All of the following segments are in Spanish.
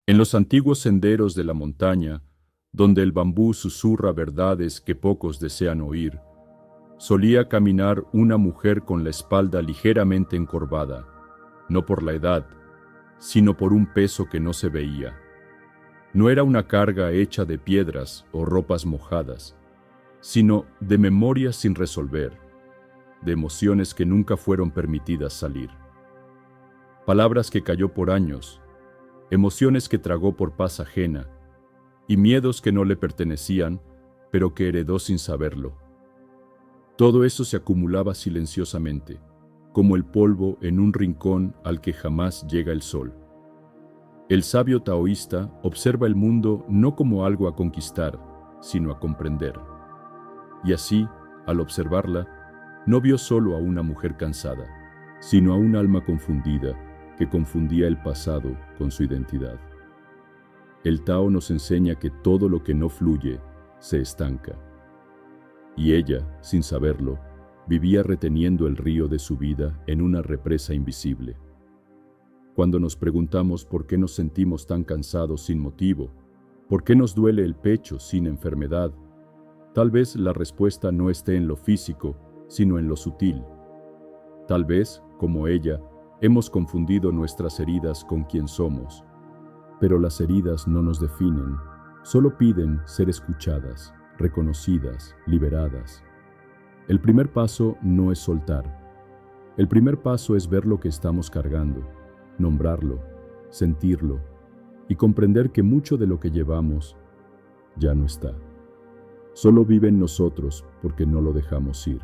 En los antiguos senderos de la montaña, donde el bambú susurra verdades que pocos desean oír, solía caminar una mujer con la espalda ligeramente encorvada, no por la edad, sino por un peso que no se veía. No era una carga hecha de piedras o ropas mojadas, sino de memorias sin resolver, de emociones que nunca fueron permitidas salir. Palabras que calló por años, emociones que tragó por paz ajena, y miedos que no le pertenecían, pero que heredó sin saberlo. Todo eso se acumulaba silenciosamente, como el polvo en un rincón al que jamás llega el sol. El sabio taoísta observa el mundo no como algo a conquistar, sino a comprender. Y así, al observarla, no vio solo a una mujer cansada, sino a un alma confundida que confundía el pasado con su identidad. El Tao nos enseña que todo lo que no fluye se estanca. Y ella, sin saberlo, vivía reteniendo el río de su vida en una represa invisible. Cuando nos preguntamos por qué nos sentimos tan cansados sin motivo, por qué nos duele el pecho sin enfermedad, tal vez la respuesta no esté en lo físico, sino en lo sutil. Tal vez, como ella, hemos confundido nuestras heridas con quien somos. Pero las heridas no nos definen, solo piden ser escuchadas, reconocidas, liberadas. El primer paso no es soltar. El primer paso es ver lo que estamos cargando, nombrarlo, sentirlo y comprender que mucho de lo que llevamos ya no está. Solo vive en nosotros porque no lo dejamos ir.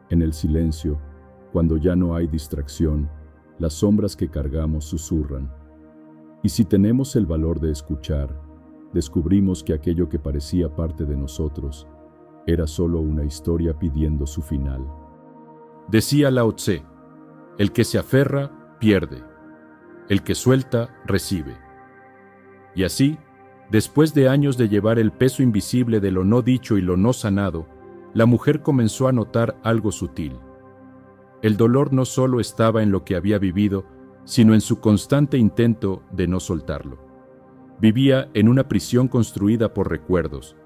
En el silencio, cuando ya no hay distracción, las sombras que cargamos susurran. Y si tenemos el valor de escuchar, descubrimos que aquello que parecía parte de nosotros era solo una historia pidiendo su final. Decía Lao Tse, el que se aferra, pierde. El que suelta, recibe. Y así, después de años de llevar el peso invisible de lo no dicho y lo no sanado, la mujer comenzó a notar algo sutil. El dolor no solo estaba en lo que había vivido, sino en su constante intento de no soltarlo. Vivía en una prisión construida por recuerdos.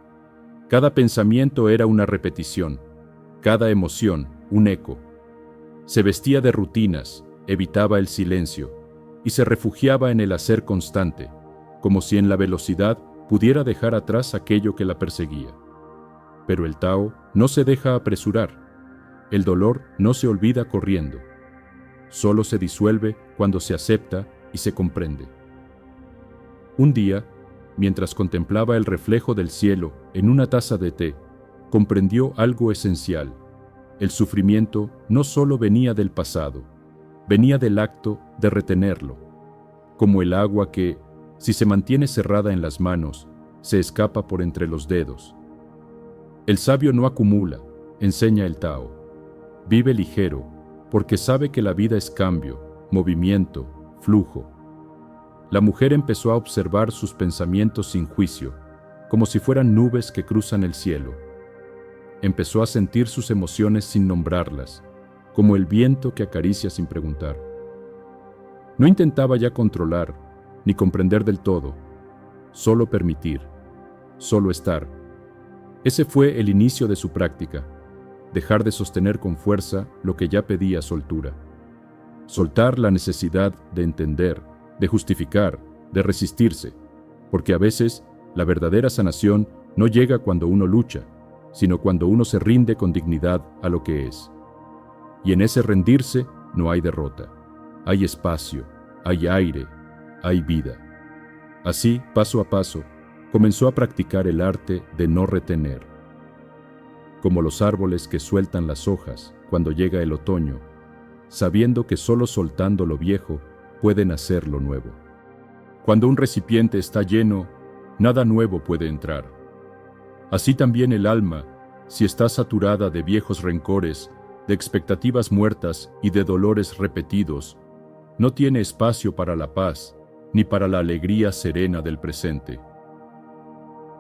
Cada pensamiento era una repetición, cada emoción un eco. Se vestía de rutinas, evitaba el silencio y se refugiaba en el hacer constante, como si en la velocidad pudiera dejar atrás aquello que la perseguía. Pero el Tao no se deja apresurar. El dolor no se olvida corriendo. Solo se disuelve cuando se acepta y se comprende. Un día, mientras contemplaba el reflejo del cielo en una taza de té, comprendió algo esencial. El sufrimiento no solo venía del pasado, venía del acto de retenerlo, como el agua que, si se mantiene cerrada en las manos, se escapa por entre los dedos. El sabio no acumula, enseña el Tao. Vive ligero, porque sabe que la vida es cambio, movimiento, flujo. La mujer empezó a observar sus pensamientos sin juicio, como si fueran nubes que cruzan el cielo. Empezó a sentir sus emociones sin nombrarlas, como el viento que acaricia sin preguntar. No intentaba ya controlar, ni comprender del todo, solo permitir, solo estar. Ese fue el inicio de su práctica, dejar de sostener con fuerza lo que ya pedía soltura. Soltar la necesidad de entender, de justificar, de resistirse, porque a veces la verdadera sanación no llega cuando uno lucha, sino cuando uno se rinde con dignidad a lo que es. Y en ese rendirse no hay derrota, hay espacio, hay aire, hay vida. Así, paso a paso, comenzó a practicar el arte de no retener. Como los árboles que sueltan las hojas cuando llega el otoño, sabiendo que solo soltando lo viejo puede nacer lo nuevo. Cuando un recipiente está lleno, nada nuevo puede entrar. Así también el alma, si está saturada de viejos rencores, de expectativas muertas y de dolores repetidos, no tiene espacio para la paz ni para la alegría serena del presente.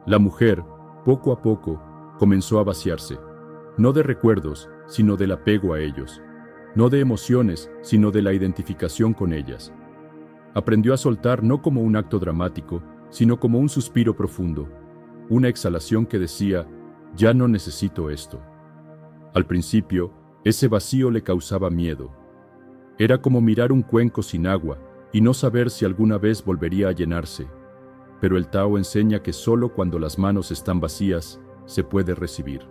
La mujer, poco a poco, comenzó a vaciarse, no de recuerdos, sino del apego a ellos, no de emociones, sino de la identificación con ellas. Aprendió a soltar no como un acto dramático, sino como un suspiro profundo, una exhalación que decía, ya no necesito esto. Al principio, ese vacío le causaba miedo. Era como mirar un cuenco sin agua y no saber si alguna vez volvería a llenarse. Pero el Tao enseña que solo cuando las manos están vacías se puede recibir.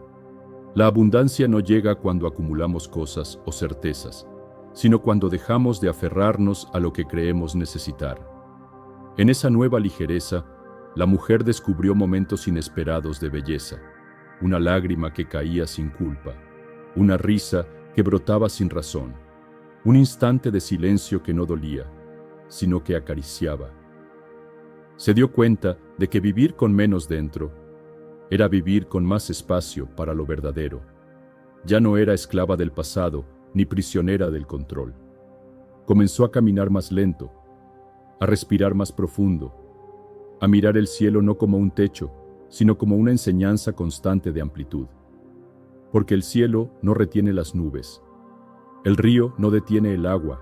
La abundancia no llega cuando acumulamos cosas o certezas, sino cuando dejamos de aferrarnos a lo que creemos necesitar. En esa nueva ligereza, la mujer descubrió momentos inesperados de belleza, una lágrima que caía sin culpa, una risa que brotaba sin razón, un instante de silencio que no dolía, sino que acariciaba. Se dio cuenta de que vivir con menos dentro era vivir con más espacio para lo verdadero. Ya no era esclava del pasado ni prisionera del control. Comenzó a caminar más lento, a respirar más profundo, a mirar el cielo no como un techo, sino como una enseñanza constante de amplitud. Porque el cielo no retiene las nubes, el río no detiene el agua,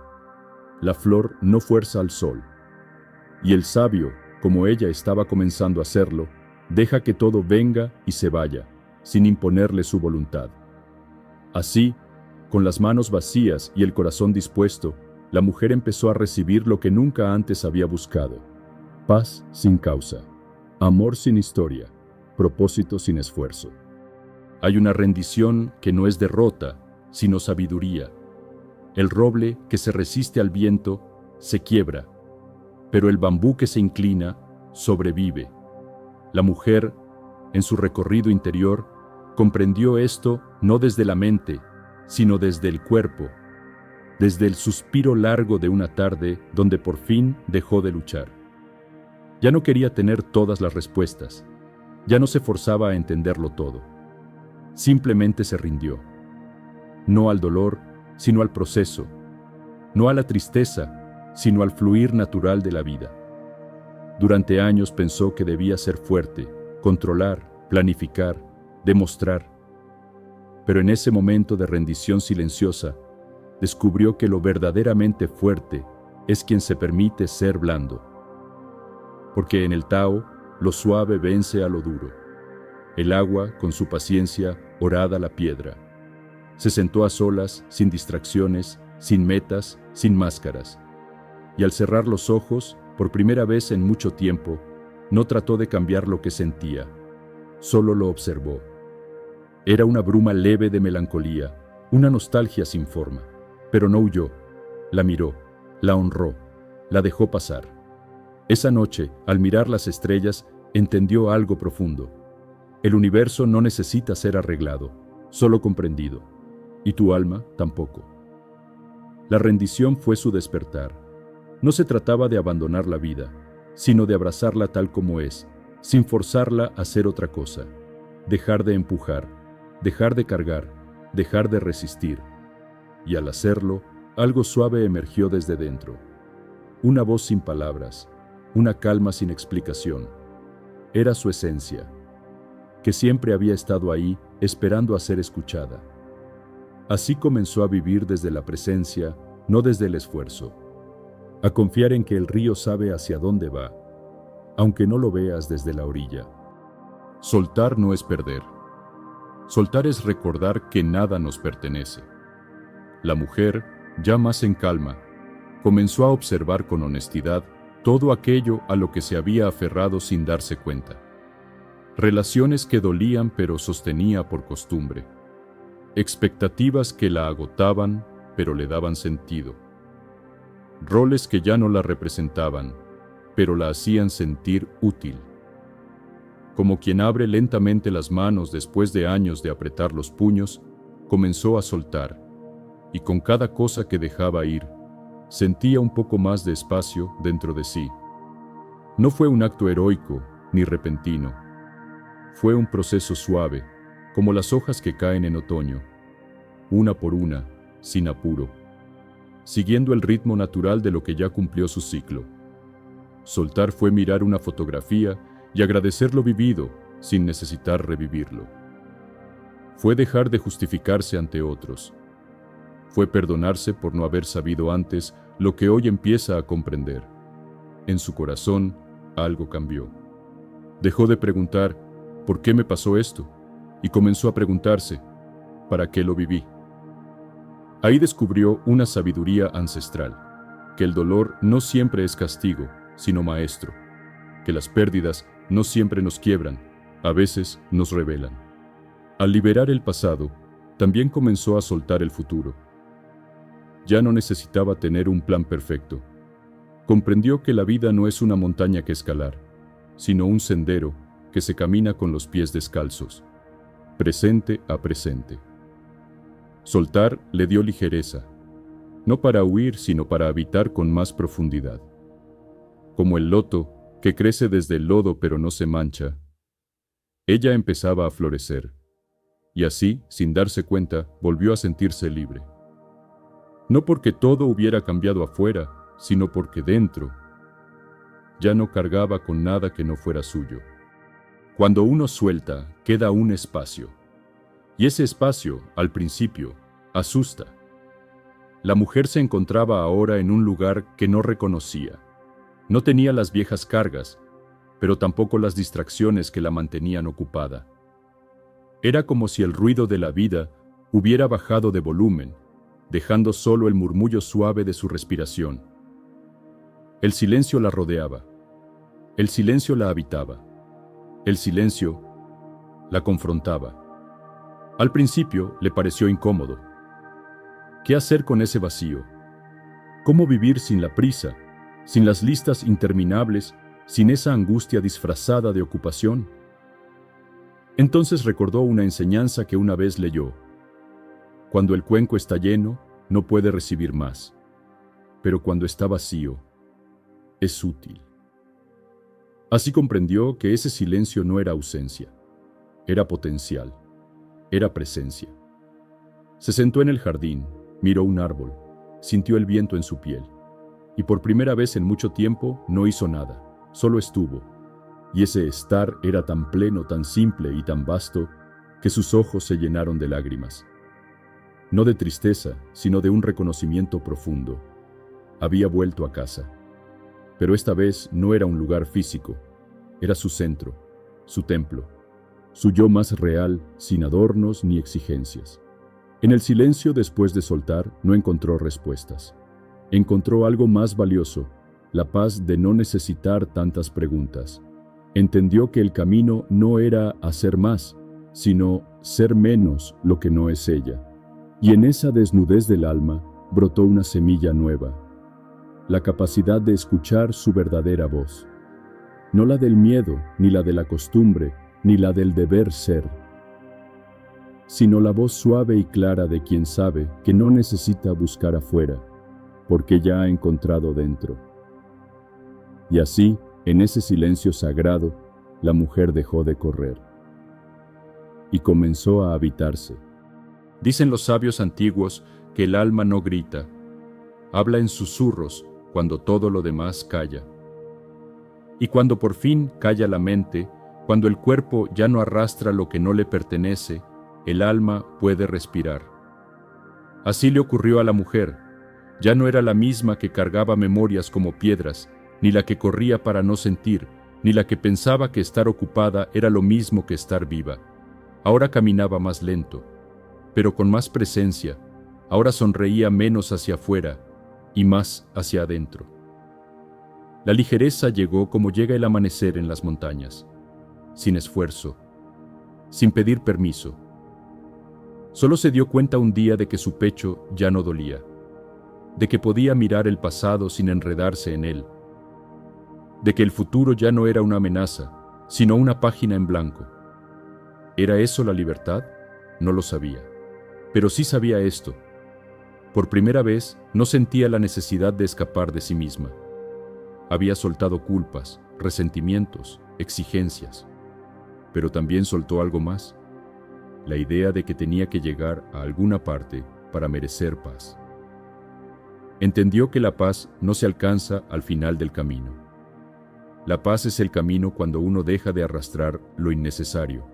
la flor no fuerza al sol, y el sabio, como ella estaba comenzando a hacerlo, deja que todo venga y se vaya, sin imponerle su voluntad. Así, con las manos vacías y el corazón dispuesto, la mujer empezó a recibir lo que nunca antes había buscado: paz sin causa, amor sin historia, propósito sin esfuerzo. Hay una rendición que no es derrota, sino sabiduría. El roble que se resiste al viento se quiebra, pero el bambú que se inclina sobrevive. La mujer, en su recorrido interior, comprendió esto no desde la mente, sino desde el cuerpo, desde el suspiro largo de una tarde donde por fin dejó de luchar. Ya no quería tener todas las respuestas, ya no se forzaba a entenderlo todo. Simplemente se rindió. No al dolor, sino al proceso. No a la tristeza, sino al fluir natural de la vida. Durante años pensó que debía ser fuerte, controlar, planificar, demostrar. Pero en ese momento de rendición silenciosa, descubrió que lo verdaderamente fuerte es quien se permite ser blando. Porque en el Tao, lo suave vence a lo duro. El agua, con su paciencia, horada la piedra. Se sentó a solas, sin distracciones, sin metas, sin máscaras. Y al cerrar los ojos, por primera vez en mucho tiempo, no trató de cambiar lo que sentía, solo lo observó. Era una bruma leve de melancolía, una nostalgia sin forma, pero no huyó, la miró, la honró, la dejó pasar. Esa noche, al mirar las estrellas, entendió algo profundo. El universo no necesita ser arreglado, solo comprendido, y tu alma tampoco. La rendición fue su despertar. No se trataba de abandonar la vida, sino de abrazarla tal como es, sin forzarla a hacer otra cosa. Dejar de empujar, dejar de cargar, dejar de resistir. Y al hacerlo, algo suave emergió desde dentro. Una voz sin palabras, una calma sin explicación. Era su esencia, que siempre había estado ahí, esperando a ser escuchada. Así comenzó a vivir desde la presencia, no desde el esfuerzo. A confiar en que el río sabe hacia dónde va, aunque no lo veas desde la orilla. Soltar no es perder. Soltar es recordar que nada nos pertenece. La mujer, ya más en calma, comenzó a observar con honestidad todo aquello a lo que se había aferrado sin darse cuenta. Relaciones que dolían pero sostenía por costumbre. Expectativas que la agotaban pero le daban sentido. Roles que ya no la representaban, pero la hacían sentir útil. Como quien abre lentamente las manos después de años de apretar los puños, comenzó a soltar, y con cada cosa que dejaba ir, sentía un poco más de espacio dentro de sí. No fue un acto heroico ni repentino. Fue un proceso suave, como las hojas que caen en otoño, una por una, sin apuro, siguiendo el ritmo natural de lo que ya cumplió su ciclo. Soltar fue mirar una fotografía y agradecer lo vivido sin necesitar revivirlo. Fue dejar de justificarse ante otros. Fue perdonarse por no haber sabido antes lo que hoy empieza a comprender. en su corazón, algo cambió. Dejó de preguntar, ¿por qué me pasó esto? Y comenzó a preguntarse, ¿para qué lo viví? Ahí descubrió una sabiduría ancestral, que el dolor no siempre es castigo, sino maestro, que las pérdidas no siempre nos quiebran, a veces nos revelan. Al liberar el pasado, también comenzó a soltar el futuro. Ya no necesitaba tener un plan perfecto. Comprendió que la vida no es una montaña que escalar, sino un sendero que se camina con los pies descalzos, presente a presente. Soltar le dio ligereza, no para huir, sino para habitar con más profundidad. Como el loto, que crece desde el lodo pero no se mancha, ella empezaba a florecer, y así, sin darse cuenta, volvió a sentirse libre. No porque todo hubiera cambiado afuera, sino porque dentro ya no cargaba con nada que no fuera suyo. Cuando uno suelta, queda un espacio. Y ese espacio, al principio, asusta. La mujer se encontraba ahora en un lugar que no reconocía. No tenía las viejas cargas, pero tampoco las distracciones que la mantenían ocupada. Era como si el ruido de la vida hubiera bajado de volumen, dejando solo el murmullo suave de su respiración. El silencio la rodeaba. El silencio la habitaba. El silencio la confrontaba. Al principio le pareció incómodo. ¿Qué hacer con ese vacío? ¿Cómo vivir sin la prisa, sin las listas interminables, sin esa angustia disfrazada de ocupación? Entonces recordó una enseñanza que una vez leyó. Cuando el cuenco está lleno, no puede recibir más, pero cuando está vacío, es útil. Así comprendió que ese silencio no era ausencia, era potencial, era presencia. Se sentó en el jardín, miró un árbol, sintió el viento en su piel, y por primera vez en mucho tiempo no hizo nada, solo estuvo, y ese estar era tan pleno, tan simple y tan vasto, que sus ojos se llenaron de lágrimas. No de tristeza, sino de un reconocimiento profundo. Había vuelto a casa. Pero esta vez no era un lugar físico, era su centro, su templo, su yo más real, sin adornos ni exigencias. En el silencio, después de soltar, no encontró respuestas. Encontró algo más valioso, la paz de no necesitar tantas preguntas. Entendió que el camino no era hacer más, sino ser menos lo que no es ella. Y en esa desnudez del alma brotó una semilla nueva, la capacidad de escuchar su verdadera voz. No la del miedo, ni la de la costumbre, ni la del deber ser, sino la voz suave y clara de quien sabe que no necesita buscar afuera, porque ya ha encontrado dentro. Y así, en ese silencio sagrado, la mujer dejó de correr y comenzó a habitarse. Dicen los sabios antiguos que el alma no grita, habla en susurros cuando todo lo demás calla. Y cuando por fin calla la mente, cuando el cuerpo ya no arrastra lo que no le pertenece, el alma puede respirar. Así le ocurrió a la mujer. Ya no era la misma que cargaba memorias como piedras, ni la que corría para no sentir, ni la que pensaba que estar ocupada era lo mismo que estar viva. Ahora caminaba más lento, pero con más presencia. Ahora sonreía menos hacia afuera y más hacia adentro. La ligereza llegó como llega el amanecer en las montañas, sin esfuerzo, sin pedir permiso. Solo se dio cuenta un día de que su pecho ya no dolía, de que podía mirar el pasado sin enredarse en él, de que el futuro ya no era una amenaza, sino una página en blanco. ¿Era eso la libertad? No lo sabía, pero sí sabía esto. Por primera vez no sentía la necesidad de escapar de sí misma. Había soltado culpas, resentimientos, exigencias, pero también soltó algo más, la idea de que tenía que llegar a alguna parte para merecer paz. Entendió que la paz no se alcanza al final del camino. La paz es el camino cuando uno deja de arrastrar lo innecesario.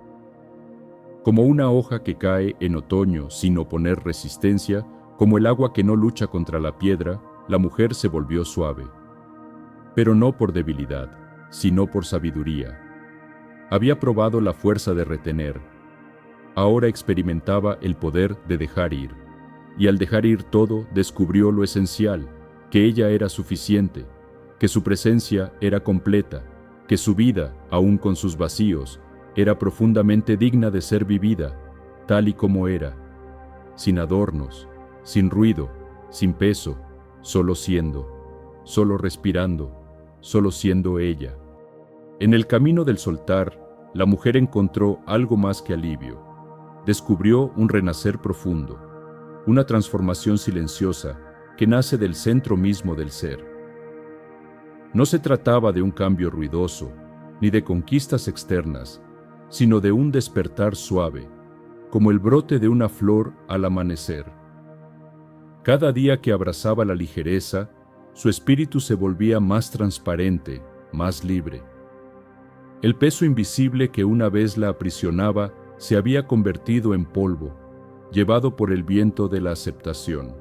Como una hoja que cae en otoño sin oponer resistencia, como el agua que no lucha contra la piedra, la mujer se volvió suave. pero no por debilidad, sino por sabiduría. Había probado la fuerza de retener. Ahora experimentaba el poder de dejar ir. Y al dejar ir todo, descubrió lo esencial, que ella era suficiente, que su presencia era completa, que su vida, aun con sus vacíos, era profundamente digna de ser vivida, tal y como era, sin adornos, sin ruido, sin peso, solo siendo, solo respirando, solo siendo ella. En el camino del soltar, la mujer encontró algo más que alivio. Descubrió un renacer profundo, una transformación silenciosa que nace del centro mismo del ser. No se trataba de un cambio ruidoso, ni de conquistas externas, sino de un despertar suave, como el brote de una flor al amanecer. Cada día que abrazaba la ligereza, su espíritu se volvía más transparente, más libre. El peso invisible que una vez la aprisionaba se había convertido en polvo, llevado por el viento de la aceptación.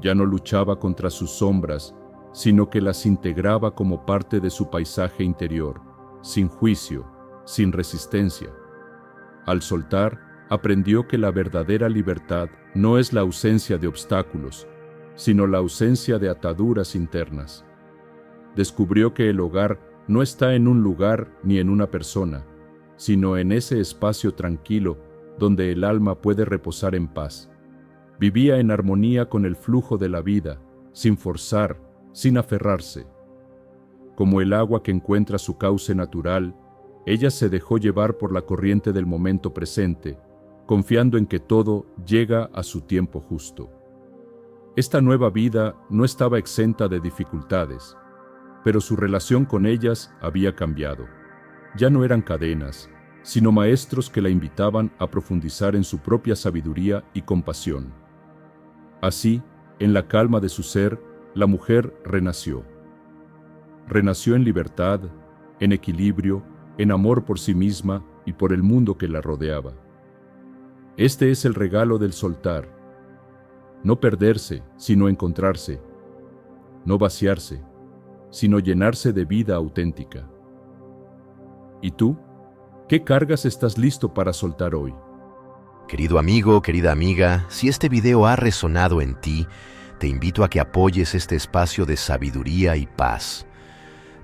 Ya no luchaba contra sus sombras, sino que las integraba como parte de su paisaje interior, sin juicio, sin resistencia. Al soltar, aprendió que la verdadera libertad no es la ausencia de obstáculos, sino la ausencia de ataduras internas. Descubrió que el hogar no está en un lugar ni en una persona, sino en ese espacio tranquilo donde el alma puede reposar en paz. Vivía en armonía con el flujo de la vida, sin forzar, sin aferrarse. Como el agua que encuentra su cauce natural, ella se dejó llevar por la corriente del momento presente, confiando en que todo llega a su tiempo justo. Esta nueva vida no estaba exenta de dificultades, pero su relación con ellas había cambiado. Ya no eran cadenas, sino maestros que la invitaban a profundizar en su propia sabiduría y compasión. Así, en la calma de su ser, la mujer renació. Renació en libertad, en equilibrio, en amor por sí misma y por el mundo que la rodeaba. Este es el regalo del soltar. No perderse, sino encontrarse. No vaciarse, sino llenarse de vida auténtica. ¿Y tú? ¿Qué cargas estás listo para soltar hoy? Querido amigo, querida amiga, si este video ha resonado en ti, te invito a que apoyes este espacio de sabiduría y paz.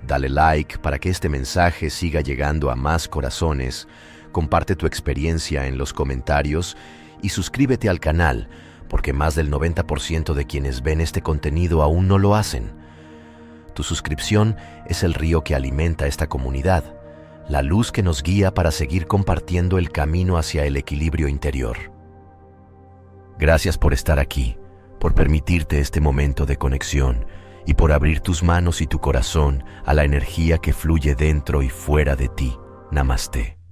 Dale like para que este mensaje siga llegando a más corazones, comparte tu experiencia en los comentarios y suscríbete al canal, porque más del 90% de quienes ven este contenido aún no lo hacen. Tu suscripción es el río que alimenta esta comunidad, la luz que nos guía para seguir compartiendo el camino hacia el equilibrio interior. Gracias por estar aquí, por permitirte este momento de conexión y por abrir tus manos y tu corazón a la energía que fluye dentro y fuera de ti. Namaste.